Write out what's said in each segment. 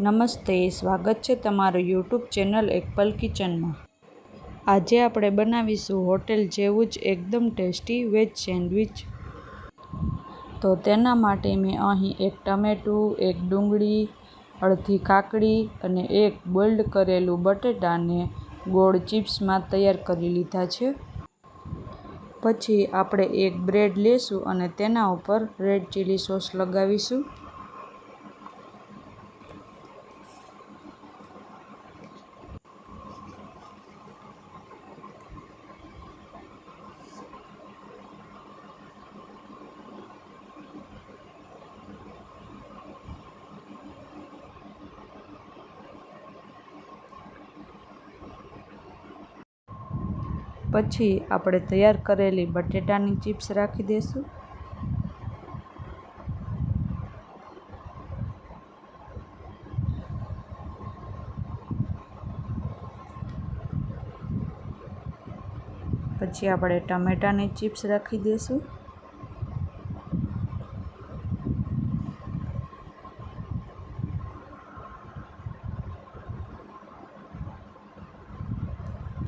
નમસ્તે, સ્વાગત છે તમારું યુટ્યુબ ચેનલ એકપલ કિચનમાં। આજે આપણે બનાવીશું હોટેલ જેવું જ એકદમ ટેસ્ટી વેજ સેન્ડવિચ। તો તેના માટે મેં અહીં એક ટમેટું, એક ડુંગળી, અડધી કાકડી અને એક બોઇલ્ડ કરેલું બટેટાને ગોળ ચિપ્સમાં તૈયાર કરી લીધા છે। પછી આપણે એક બ્રેડ લેશું અને તેના ઉપર રેડ ચીલી સોસ લગાવીશું। પછી આપણે તૈયાર કરેલી બટેટાની ચિપ્સ રાખી દઈશું। પછી આપણે ટમેટાની ચિપ્સ રાખી દઈશું।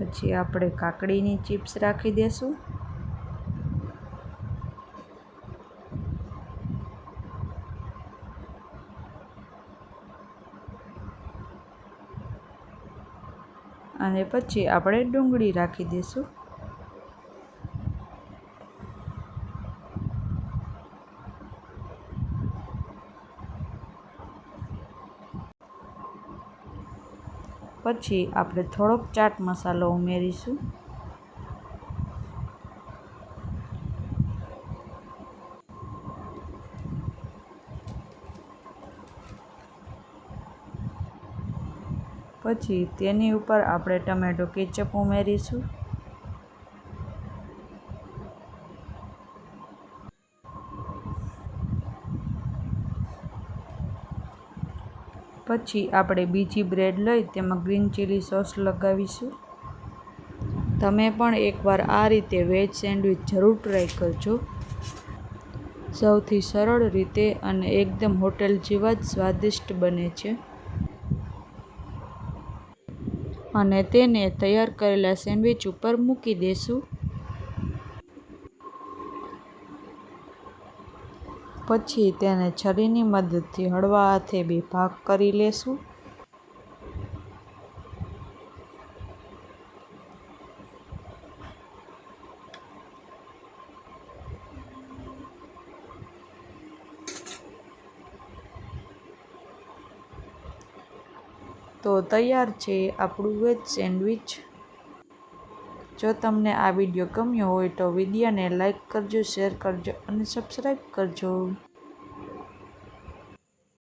પછી આપણે કાકડીની ચિપ્સ રાખી દઈશું। અને પછી આપણે ડુંગળી રાખી દઈશું। પછી આપણે થોડોક ચાટ મસાલો ઉમેરીશું। પછી તેની ઉપર આપણે ટમેટો કેચઅપ ઉમેરીશું। પછી આપણે બીજી બ્રેડ લઈ તેમાં ગ્રીન ચીલી સોસ લગાવીશું। તમે પણ એકવાર આ રીતે વેજ સેન્ડવિચ જરૂર ટ્રાય કરજો। સૌથી સરળ રીતે અને એકદમ હોટેલ જેવા જ સ્વાદિષ્ટ બને છે। અને તેને તૈયાર કરેલા સેન્ડવિચ ઉપર મૂકી દેશું। પછી તેને છરીની મદદથી હળવા હાથે બે ભાગ કરી લેશું। તો તૈયાર છે આપણું વેજ સેન્ડવિચ। જો તમને આ વિડીયો ગમ્યો હોય તો વિડીયોને લાઈક કરજો, શેર કરજો અને સબસ્ક્રાઈબ કરજો।